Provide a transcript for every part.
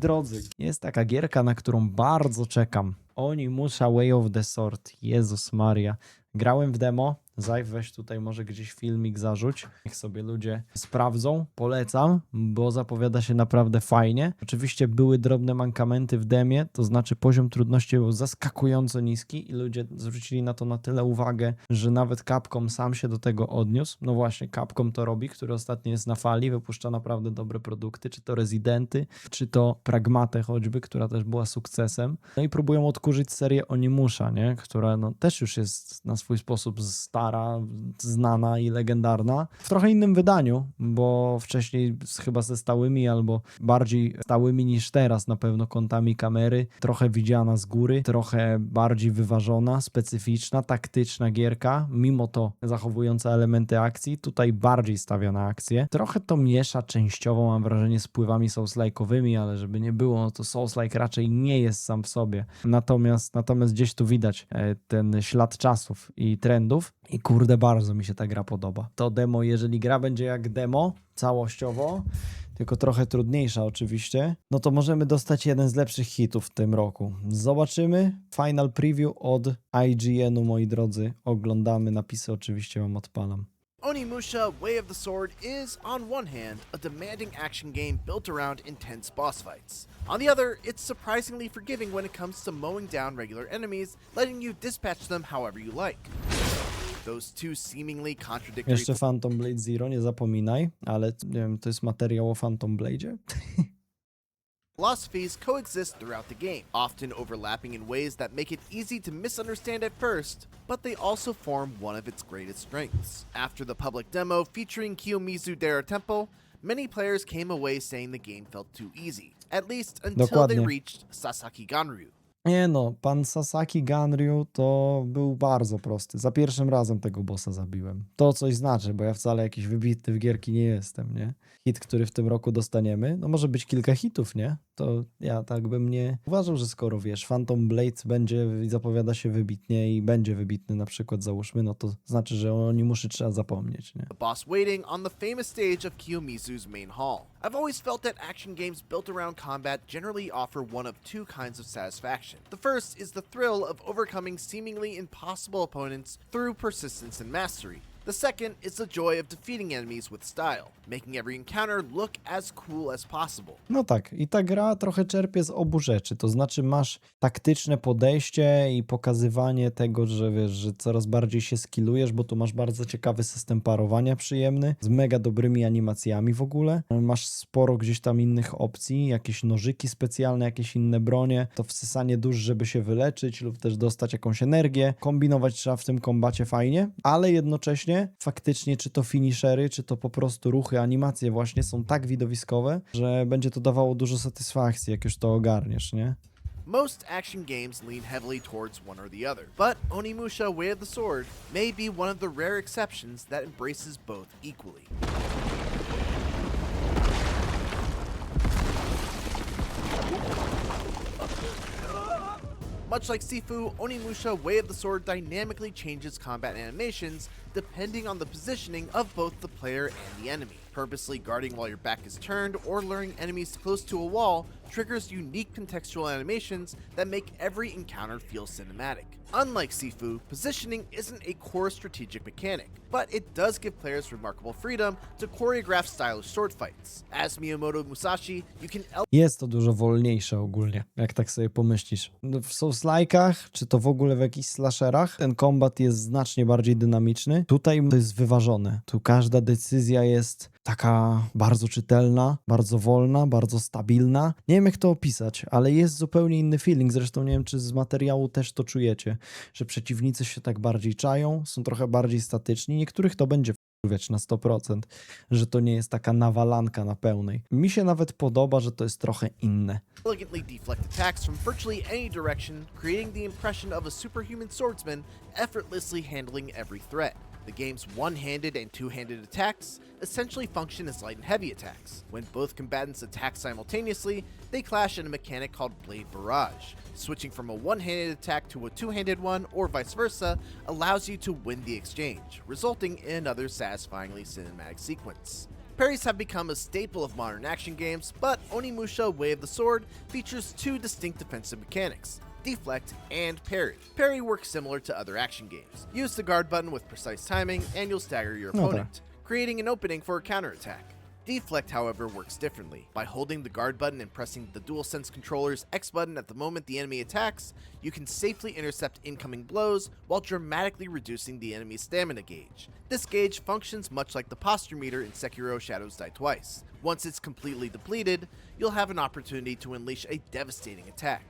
Drodzy, jest taka gierka, na którą bardzo czekam. Oni Musha Way of the Sword. Jezus Maria. Grałem w demo. Zaj, weź tutaj może gdzieś filmik zarzuć. Niech sobie ludzie sprawdzą. Polecam, bo zapowiada się naprawdę fajnie. Oczywiście były drobne mankamenty w demie, to znaczy poziom trudności był zaskakująco niski i ludzie zwrócili na to na tyle uwagę, że nawet Capcom sam się do tego odniósł. No właśnie, Capcom to robi, który ostatnio jest na fali, wypuszcza naprawdę dobre produkty, czy to Residenty, czy to Pragmatę choćby, która też była sukcesem. No i próbują odkurzyć serię Onimusha, nie? Która no, też już jest na swój sposób stara, znana i legendarna. W trochę innym wydaniu, bo wcześniej chyba ze stałymi albo bardziej stałymi niż teraz na pewno kątami kamery. Trochę widziana z góry, trochę bardziej wyważona, specyficzna, taktyczna gierka, mimo to zachowująca elementy akcji. Tutaj bardziej stawia na akcję. Trochę to miesza częściowo, mam wrażenie, z pływami souls-like'owymi, ale żeby nie było, no to souls-like raczej nie jest sam w sobie. Natomiast gdzieś tu widać ten ślad czasów i trendów i kurde, bardzo mi się ta gra podoba. To demo, jeżeli gra będzie jak demo całościowo, tylko trochę trudniejsza oczywiście, no to możemy dostać jeden z lepszych hitów w tym roku. Zobaczymy. Final preview od IGN-u, moi drodzy. Oglądamy, napisy oczywiście wam odpalam. Onimusha Way of the Sword is, on one hand, a demanding action game built around intense boss fights. On the other, it's surprisingly forgiving when it comes to mowing down regular enemies, letting you dispatch them however you like. Those two seemingly contradictory... Jeszcze Phantom Blade Zero, nie zapominaj, ale nie wiem, to jest materiał o Phantom Blade'zie? philosophies coexist throughout the game, often overlapping in ways that make it easy to misunderstand at first, but they also form one of its greatest strengths. After the public demo featuring Kiyomizu Dera Temple, many players came away saying the game felt too easy, at least until Dokładnie. they reached Sasaki Ganryu. Nie no, pan Sasaki Ganryu to był bardzo prosty. Za pierwszym razem tego bossa zabiłem. To coś znaczy, bo ja wcale jakiś wybitny w gierki nie jestem, nie? Hit, który w tym roku dostaniemy, no może być kilka hitów, nie? To ja tak bym nie uważał, że skoro wiesz, Phantom Blade będzie i zapowiada się wybitnie i będzie wybitny na przykład, załóżmy, no to znaczy, że o Onimuszy trzeba zapomnieć, nie? The boss waiting on the famous stage of Kiyomizu's main hall. I've always felt that action games built around combat generally offer one of two kinds of satisfaction. The first is the thrill of overcoming seemingly impossible opponents through persistence and mastery. The second is the joy of defeating enemies with style, making every encounter look as cool as possible. No tak, i ta gra trochę czerpie z obu rzeczy, to znaczy masz taktyczne podejście i pokazywanie tego, że wiesz, że coraz bardziej się skillujesz, bo tu masz bardzo ciekawy system parowania przyjemny, z mega dobrymi animacjami w ogóle. Masz sporo gdzieś tam innych opcji, jakieś nożyki specjalne, jakieś inne bronie, to wsysanie dusz, żeby się wyleczyć lub też dostać jakąś energię. Kombinować trzeba w tym kombacie fajnie, ale jednocześnie faktycznie czy to finishery, czy to po prostu ruchy, animacje właśnie są tak widowiskowe, że będzie to dawało dużo satysfakcji, jak już to ogarniesz, nie? Most action games lean heavily towards one or the other, but Onimusha Way of the Sword may be one of the rare exceptions that embraces both equally. Much like Sifu, Onimusha Way of the Sword dynamically changes combat animations depending on the positioning of both the player and the enemy. Purposely guarding while your back is turned or luring enemies close to a wall triggers unique contextual animations that make every encounter feel cinematic. Unlike Sifu, positioning isn't a core strategic mechanic, but it does give players remarkable freedom to choreograph stylish sword fights. As Miyamoto Musashi, you can Jest to dużo wolniejsze ogólnie, jak tak sobie pomyślisz. W Souls-like'ach, czy to w ogóle w jakichś slasherach, ten kombat jest znacznie bardziej dynamiczny. Tutaj to jest wyważone. Tu każda decyzja jest taka bardzo czytelna, bardzo wolna, bardzo stabilna. Nie wiem jak to opisać, ale jest zupełnie inny feeling. Zresztą nie wiem, czy z materiału też to czujecie, że przeciwnicy się tak bardziej czają, są trochę bardziej statyczni. Niektórych to będzie wkurwiać na 100%, że to nie jest taka nawalanka na pełnej. Mi się nawet podoba, że to jest trochę inne. elegantly deflect attacks from virtually any direction, creating the impression of a superhuman swordsman effortlessly handling every threat. The game's one-handed and two-handed attacks essentially function as light and heavy attacks. When both combatants attack simultaneously, they clash in a mechanic called Blade Barrage. Switching from a one-handed attack to a two-handed one, or vice versa, allows you to win the exchange, resulting in another satisfyingly cinematic sequence. Parries have become a staple of modern action games, but Onimusha Way of the Sword features two distinct defensive mechanics: deflect and parry. Parry works similar to other action games. Use the guard button with precise timing and you'll stagger your opponent, creating an opening for a counterattack. Deflect, however, works differently. By holding the guard button and pressing the DualSense controller's X button at the moment the enemy attacks, you can safely intercept incoming blows while dramatically reducing the enemy's stamina gauge. This gauge functions much like the posture meter in Sekiro Shadows Die Twice. Once it's completely depleted, you'll have an opportunity to unleash a devastating attack.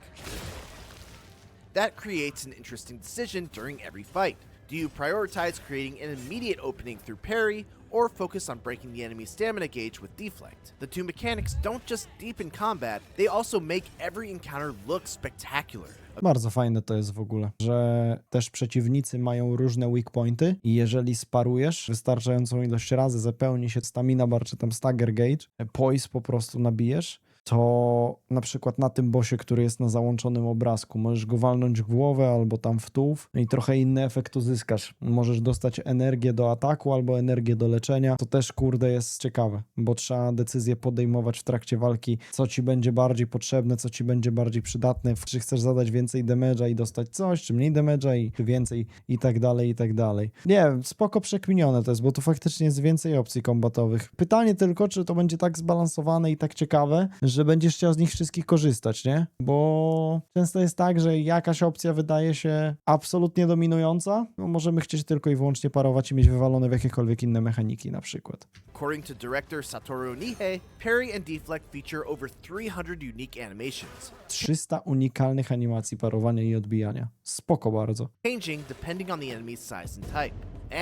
That creates an interesting decision during every fight. Do you prioritize creating an immediate opening through parry, or focus on breaking the enemy's stamina gauge with deflect? The two mechanics don't just deepen combat, they also make every encounter look spectacular. Bardzo fajne to jest w ogóle, że też przeciwnicy mają różne weak pointy i jeżeli sparujesz wystarczającą ilość razy, zapełni się stamina bar czy tam stagger gauge, poise po prostu nabijesz, to na przykład na tym bossie, który jest na załączonym obrazku, możesz go walnąć w głowę albo tam w tułów i trochę inny efekt uzyskasz. Możesz dostać energię do ataku albo energię do leczenia. To też, kurde, jest ciekawe, bo trzeba decyzję podejmować w trakcie walki, co ci będzie bardziej potrzebne, co ci będzie bardziej przydatne, czy chcesz zadać więcej damage'a i dostać coś, czy mniej damage'a i więcej i tak dalej, i tak dalej. Nie wiem, spoko przekminione to jest, bo tu faktycznie jest więcej opcji kombatowych. Pytanie tylko, czy to będzie tak zbalansowane i tak ciekawe, że będziesz chciał z nich wszystkich korzystać, nie? Bo często jest tak, że jakaś opcja wydaje się absolutnie dominująca, no możemy chcieć tylko i wyłącznie parować i mieć wywalone w jakiekolwiek inne mechaniki na przykład. According to director Satoru Nihei, parry and deflect feature over 300 unique animations. 300 unikalnych animacji parowania i odbijania. Spoko bardzo. Changing depending on the enemy's size and type.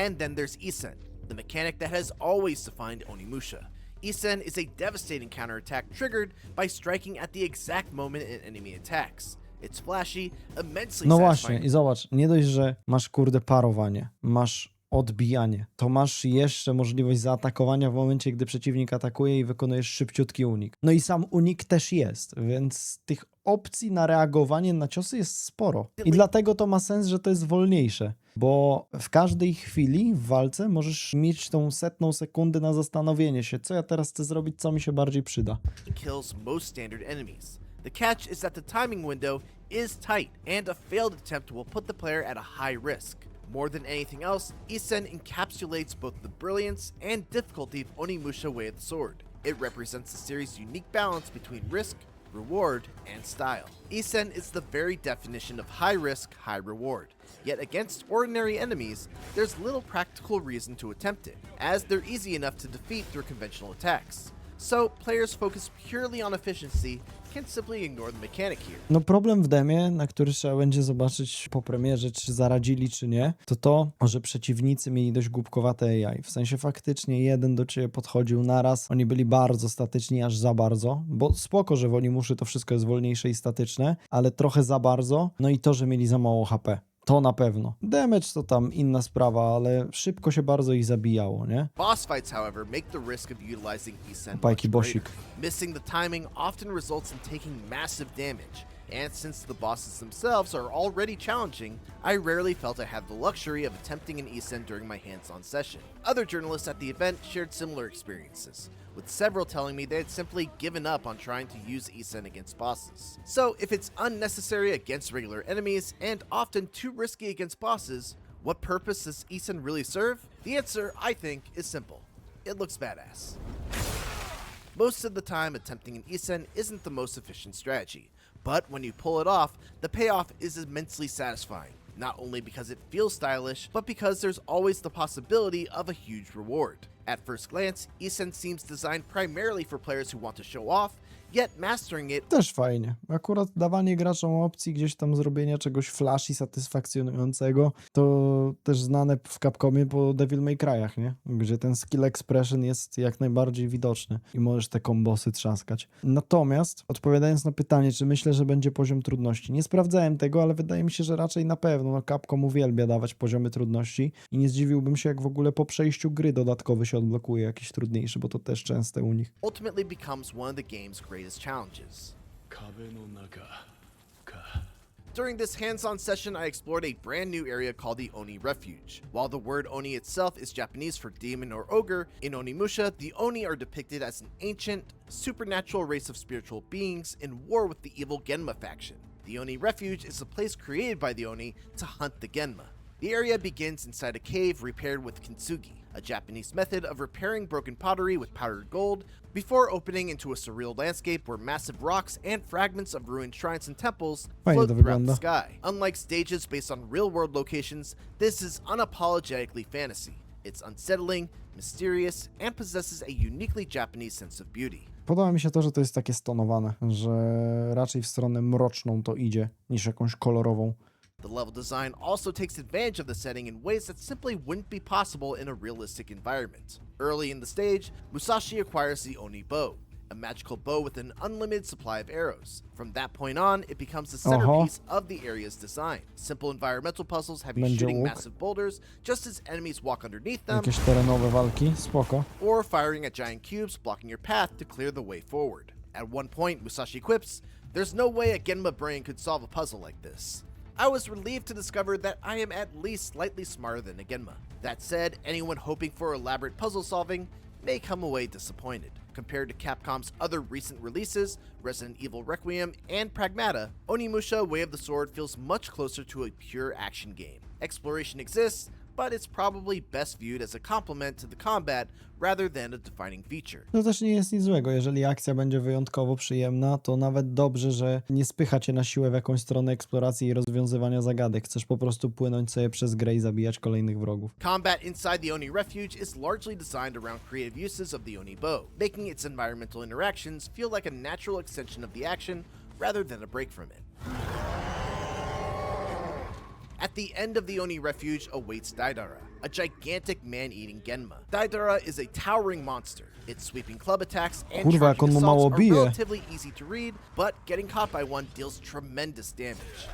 And then there's Issen, the mechanic that has always defined Onimusha. Issen is a devastating counterattack triggered by striking at the exact moment an enemy attacks. It's flashy, immensely No satisfying. właśnie, i zobacz, nie dość, że masz kurde parowanie, masz odbijanie, to masz jeszcze możliwość zaatakowania w momencie, gdy przeciwnik atakuje i wykonujesz szybciutki unik. No i sam unik też jest, więc tych opcji na reagowanie na ciosy jest sporo. I dlatego to ma sens, że to jest wolniejsze, bo w każdej chwili w walce możesz mieć tą 100 sekundę na zastanowienie się, co ja teraz chcę zrobić, co mi się bardziej przyda. Kills most standard enemies. The catch is that the timing window is tight, and a failed attempt will put the player at a high risk. More than anything else, Issen encapsulates both the brilliance and difficulty of Onimusha Way of the Sword. It represents the series' unique balance between risk, reward, and style. Issen is the very definition of high risk, high reward. Yet against ordinary enemies, there's little practical reason to attempt it, as they're easy enough to defeat through conventional attacks. So players focus purely on efficiency can simply ignore the mechanic here. No problem w demie, na który trzeba będzie zobaczyć po premierze, czy zaradzili, czy nie, to, że przeciwnicy mieli dość głupkowate AI. W sensie faktycznie jeden do ciebie podchodził naraz, oni byli bardzo statyczni, aż za bardzo, bo spoko, że w Onimuszy to wszystko jest wolniejsze i statyczne, ale trochę za bardzo, no i to, że mieli za mało HP. To na pewno. Damage to tam inna sprawa, ale szybko się bardzo ich zabijało, nie? Boss fights, however, make the risk of utilizing Issen Opa, jaki much bosik. greater. Missing the timing often results in taking massive damage, and since the bosses themselves are already challenging, I rarely felt I had the luxury of attempting an Issen during my hands-on session. Other journalists at the event shared similar experiences, with several telling me they had simply given up on trying to use Issen against bosses. So if it's unnecessary against regular enemies and often too risky against bosses, what purpose does Issen really serve? The answer, I think, is simple. It looks badass. Most of the time, attempting an Issen isn't the most efficient strategy, but when you pull it off, the payoff is immensely satisfying. Not only because it feels stylish, but because there's always the possibility of a huge reward. At first glance, Issen seems designed primarily for players who want to show off, yet mastering it Też fajnie. Akurat dawanie graczom opcji gdzieś tam zrobienia czegoś flashy, satysfakcjonującego, to też znane w Capcomie po Devil May Cry'ach, nie? Gdzie ten skill expression jest jak najbardziej widoczny i możesz te kombosy trzaskać. Natomiast, odpowiadając na pytanie, czy myślę, że będzie poziom trudności, nie sprawdzałem tego, ale wydaje mi się, że raczej na pewno. No, Capcom uwielbia dawać poziomy trudności i nie zdziwiłbym się, jak w ogóle po przejściu gry dodatkowy się odblokuje jakiś trudniejszy, bo to też częste u nich. ultimately becomes one of the game's greatest challenges. During this hands-on session, I explored a brand new area called the Oni Refuge. While the word Oni itself is Japanese for demon or ogre, in Onimusha, the Oni are depicted as an ancient, supernatural race of spiritual beings in war with the evil Genma faction. The Oni Refuge is a place created by the Oni to hunt the Genma. The area begins inside a cave repaired with kintsugi, a Japanese method of repairing broken pottery with powdered gold, before opening into a surreal landscape where massive rocks and fragments of ruined shrines and temples Fajnie float to throughout the wygląda. sky. Unlike stages based on real-world locations, this is unapologetically fantasy. It's unsettling, mysterious, and possesses a uniquely Japanese sense of beauty. Podoba mi się to, że to jest takie stonowane, że raczej w stronę mroczną to idzie, niż jakąś kolorową. The level design also takes advantage of the setting in ways that simply wouldn't be possible in a realistic environment. Early in the stage, Musashi acquires the Oni bow, a magical bow with an unlimited supply of arrows. From that point on, it becomes the centerpiece of the area's design. Simple environmental puzzles have you Będzie shooting łuk. massive boulders just as enemies walk underneath them, Jakieś terenowe walki, spoko. or firing at giant cubes blocking your path to clear the way forward. At one point, Musashi quips, "There's no way a Genma brain could solve a puzzle like this." I was relieved to discover that I am at least slightly smarter than a Genma. That said, anyone hoping for elaborate puzzle solving may come away disappointed. Compared to Capcom's other recent releases, Resident Evil Requiem and Pragmata, Onimusha Way of the Sword feels much closer to a pure action game. Exploration exists, but it's probably best viewed as a complement to the combat rather than a defining feature. To też nie jest nic złego, jeżeli akcja będzie wyjątkowo przyjemna, to nawet dobrze, że nie spycha cię na siłę w jakąś stronę eksploracji i rozwiązywania zagadek. Chcesz po prostu płynąć sobie przez grę i zabijać kolejnych wrogów. Combat inside the Oni Refuge is largely designed around creative uses of the Oni bow, making its environmental interactions feel like a natural extension of the action rather than a break from it. At the end of the Oni Refuge awaits Daidara, a gigantic man-eating Genma. Daidara is a towering monster. Its sweeping club attacks and Kurwa, jak charging on mu mało assaults are bije. relatively easy to read, but getting caught by one deals tremendous damage.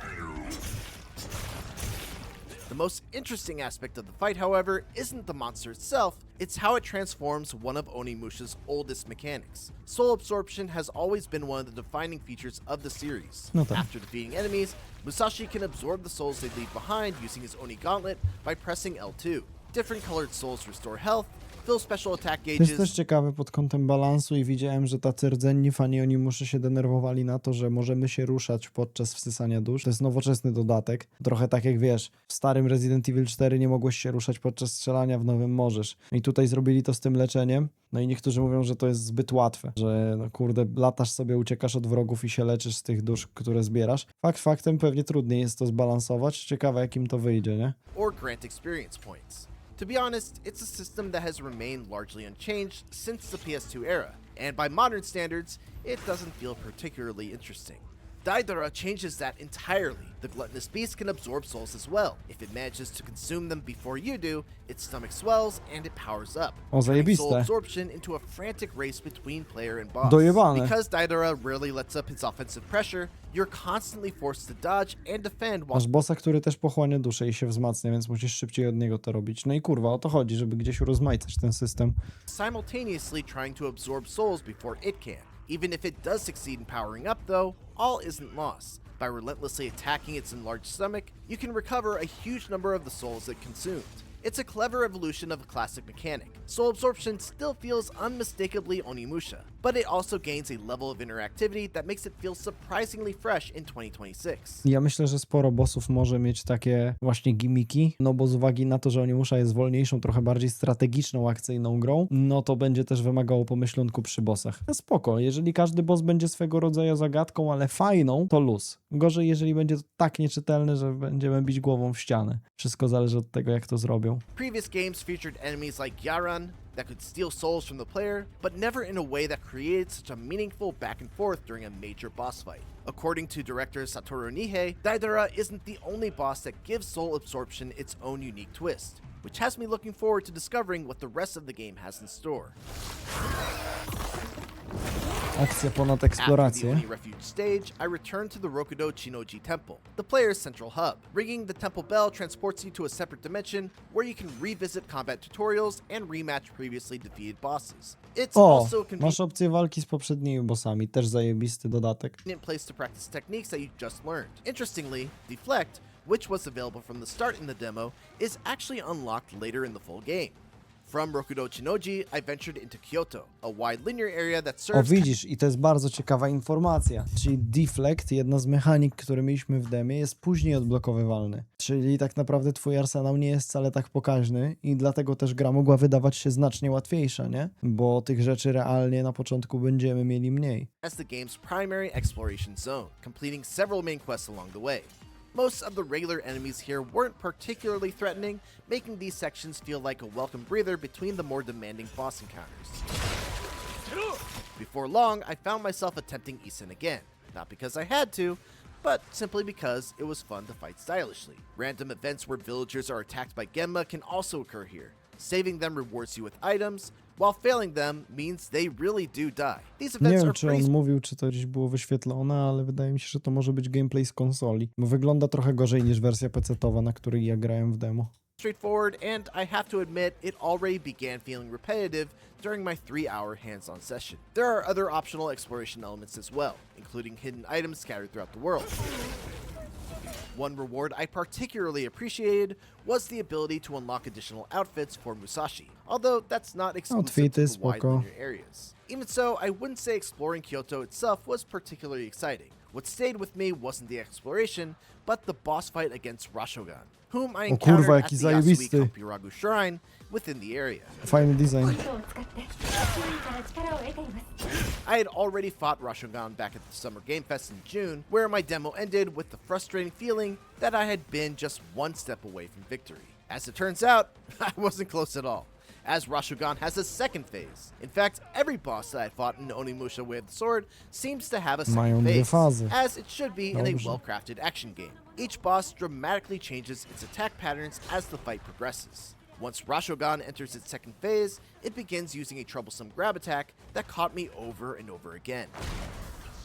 The most interesting aspect of the fight, however, isn't the monster itself, it's how it transforms one of Onimusha's oldest mechanics. Soul absorption has always been one of the defining features of the series. No tak. After defeating enemies, Musashi can absorb the souls they leave behind using his Oni gauntlet by pressing L2. Different colored souls restore health, fill special attack To jest też gauges, ciekawe pod kątem balansu i widziałem, że tacy rdzenni fani Onimuszy się denerwowali na to, że możemy się ruszać podczas wsysania dusz. To jest nowoczesny dodatek. Trochę tak jak wiesz, w starym Resident Evil 4 nie mogłeś się ruszać podczas strzelania, w nowym możesz. I tutaj zrobili to z tym leczeniem. No i niektórzy mówią, że to jest zbyt łatwe, że no kurde, latasz sobie, uciekasz od wrogów i się leczysz z tych dusz, które zbierasz. Fakt faktem pewnie trudniej jest to zbalansować. Ciekawe jak im to wyjdzie, nie? or grant experience points. To be honest, it's a system that has remained largely unchanged since the PS2 era, and by modern standards, it doesn't feel particularly interesting. Daidara changes that entirely. The gluttonous beast can absorb souls as well. If it manages to consume them before you do, its stomach swells and it powers up, O, turning soul zajebiste. absorption into a frantic race between player and boss. Dojebane. Because Daidara rarely lets up his offensive pressure, you're constantly forced to dodge and defend while Masz bossa, który też pochłania duszę i się wzmacnia, więc musisz szybciej od niego to robić. No i kurwa, o to chodzi, żeby gdzieś urozmaicać ten system. simultaneously trying to absorb souls before it can. Even if it does succeed in powering up, though, all isn't lost. By relentlessly attacking its enlarged stomach, you can recover a huge number of the souls it consumed. It's a clever evolution of a classic mechanic. Soul absorption still feels unmistakably Onimusha, but it also gains a level of interactivity that makes it feel surprisingly fresh in 2026. Ja myślę, że sporo bossów może mieć takie właśnie gimmiki, no bo z uwagi na to, że Onimusha jest wolniejszą, trochę bardziej strategiczną, akcyjną grą, no to będzie też wymagało pomyślunku przy bossach. No spoko, jeżeli każdy boss będzie swego rodzaju zagadką, ale fajną, to luz. Gorzej, jeżeli będzie to tak nieczytelne, że będziemy bić głową w ścianę. Wszystko zależy od tego, jak to zrobią. Previous games featured enemies like Yaran that could steal souls from the player, but never in a way that created such a meaningful back and forth during a major boss fight. According to director Satoru Nihei, Daidara isn't the only boss that gives soul absorption its own unique twist, which has me looking forward to discovering what the rest of the game has in store. Akcja ponad After the eksplorację. Oni Refuge stage, I return to the Rokudo Chinoji Temple, the player's central hub. Ringing the temple bell transports you to a separate dimension where you can revisit combat tutorials and rematch previously defeated bosses. It's O, also a convenient masz opcję walki z poprzednimi bossami, też zajebisty dodatek. place to practice techniques that you just learned. Interestingly, Deflect, which was available from the start in the demo, is actually unlocked later in the full game. From Rokudo Chinoji, I ventured into Kyoto, a wide linear area that O, serves widzisz, i to jest bardzo ciekawa informacja. Czyli Deflect, jedna z mechanik, które mieliśmy w demie, jest później odblokowywalny. Czyli tak naprawdę twój arsenał nie jest wcale tak pokaźny i dlatego też gra mogła wydawać się znacznie łatwiejsza, nie? Bo tych rzeczy realnie na początku będziemy mieli mniej. as the game's primary exploration zone, completing several main quests along the way. Most of the regular enemies here weren't particularly threatening, making these sections feel like a welcome breather between the more demanding boss encounters. Before long, I found myself attempting Issen again, not because I had to, but simply because it was fun to fight stylishly. Random events where villagers are attacked by Genma can also occur here. Saving them rewards you with items, while failing them means they really do die. These Nie events wiem, are czy pretty on mówił, czy to gdzieś było wyświetlone, ale wydaje mi się, że to może być gameplay z konsoli. Bo wygląda trochę gorzej niż wersja PC-towa, na której ja grałem w demo. straightforward, and I have to admit, it already began feeling repetitive during my 3-hour hands-on session. There are other optional exploration elements as well, including hidden items scattered throughout the world. One reward I particularly appreciated was the ability to unlock additional outfits for Musashi, although that's not exclusive to Outfity, the wide spoko. linear areas. Even so, I wouldn't say exploring Kyoto itself was particularly exciting. What stayed with me wasn't the exploration, but the boss fight against Rashogan, whom I O kurwa, encountered at jaki the Yasui zajebisty. Kampiragu Shrine within the area. Fajny design. I had already fought Rashogan back at the Summer Game Fest in June, where my demo ended with the frustrating feeling that I had been just one step away from victory. As it turns out, I wasn't close at all, as Rashogan has a second phase. In fact, every boss that I fought in Onimusha Way of the Sword seems to have a Mają second dwie phase, fazy. as it should be in a Dobrze. well-crafted action game. Each boss dramatically changes its attack patterns as the fight progresses. Once Rashogan enters its second phase, it begins using a troublesome grab attack that caught me over and over again.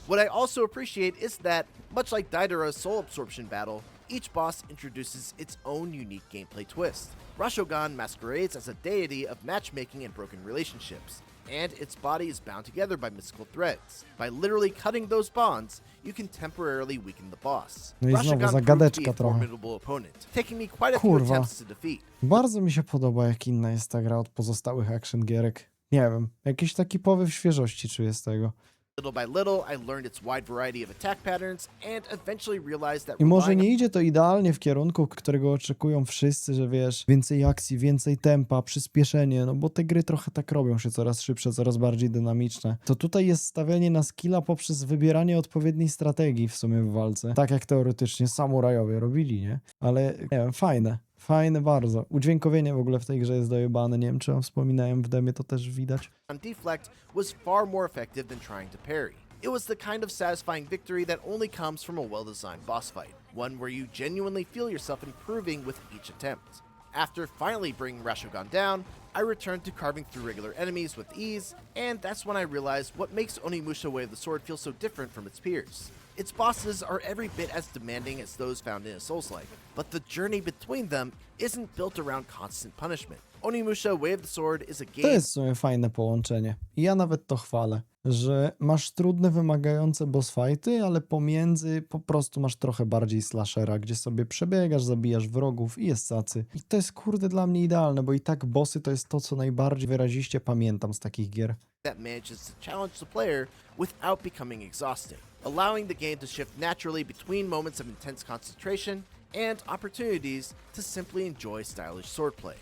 What I also appreciate is that, much like Daidara's soul absorption battle, each boss introduces its own unique gameplay twist. Rashogan masquerades as a deity of matchmaking and broken relationships, and its body is bound together by mystical threads. By literally cutting those bonds, you can temporarily weaken the boss. No i znowu Rashogan proved to be zagadeczka a trochę. formidable opponent, taking me quite a few Kurwa. attempts to defeat. Bardzo mi się podoba, jak inna jest ta gra od pozostałych action gierek. Nie wiem, jakiś taki powiew świeżości czuję z tego. Little by little, I learned its wide variety of attack patterns and eventually realized that I może relying nie idzie to idealnie w kierunku, którego oczekują wszyscy, że wiesz, więcej akcji, więcej tempa, przyspieszenie, no bo te gry trochę tak robią się coraz szybsze, coraz bardziej dynamiczne. To tutaj jest stawianie na skilla poprzez wybieranie odpowiedniej strategii w sumie w walce. Tak jak teoretycznie samurajowie robili, nie? Ale nie wiem, fajne. Fajne bardzo. Udźwiękowienie w ogóle w tej grze jest dojebane. Nie wiem, czy wam wspominałem w demie, to też widać. on deflect was far more effective than trying to parry. It was the kind of satisfying victory that only comes from a well-designed boss fight, one where you genuinely feel yourself improving with each attempt. After finally bringing Rashogan down, I returned to carving through regular enemies with ease, and that's when I realized what makes Onimusha Way of the Sword feel so different from its peers. Its bosses are every bit as demanding as those found in a Souls-like, but the journey between them isn't built around constant punishment. Onimusha Way of the Sword is a To game jest w sumie fajne połączenie. I ja nawet to chwalę, że masz trudne, wymagające boss fighty, ale pomiędzy po prostu masz trochę bardziej slashera, gdzie sobie przebiegasz, zabijasz wrogów i jest cacy. I to jest kurde dla mnie idealne, bo i tak bossy to jest to, co najbardziej wyraziście pamiętam z takich gier. that manages to challenge the player without becoming exhausting, allowing the game to shift naturally between moments of intense concentration and opportunities to simply enjoy stylish swordplay.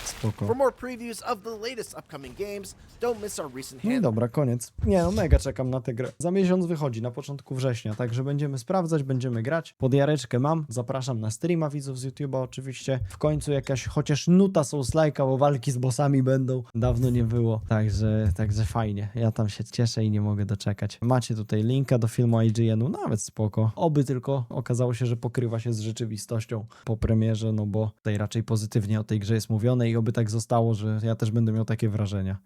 Spoko. For more previews of the latest upcoming games, don't miss our recent No i hand dobra, koniec. Nie no, mega czekam na tę grę. Za miesiąc wychodzi, na początku września, także będziemy sprawdzać, będziemy grać. Podjareczkę mam, zapraszam na streama widzów z YouTube'a oczywiście. W końcu jakaś chociaż nuta Souls-like'a, bo walki z bossami będą. Dawno nie było, także fajnie. Ja tam się cieszę i nie mogę doczekać. Macie tutaj linka do filmu IGN-u, nawet spoko. Oby tylko okazało się, że pokrywa się z rzeczywistością po premierze, no bo tutaj raczej pozytywnie o tej grze jest mówione i oby tak zostało, że ja też będę miał takie wrażenia.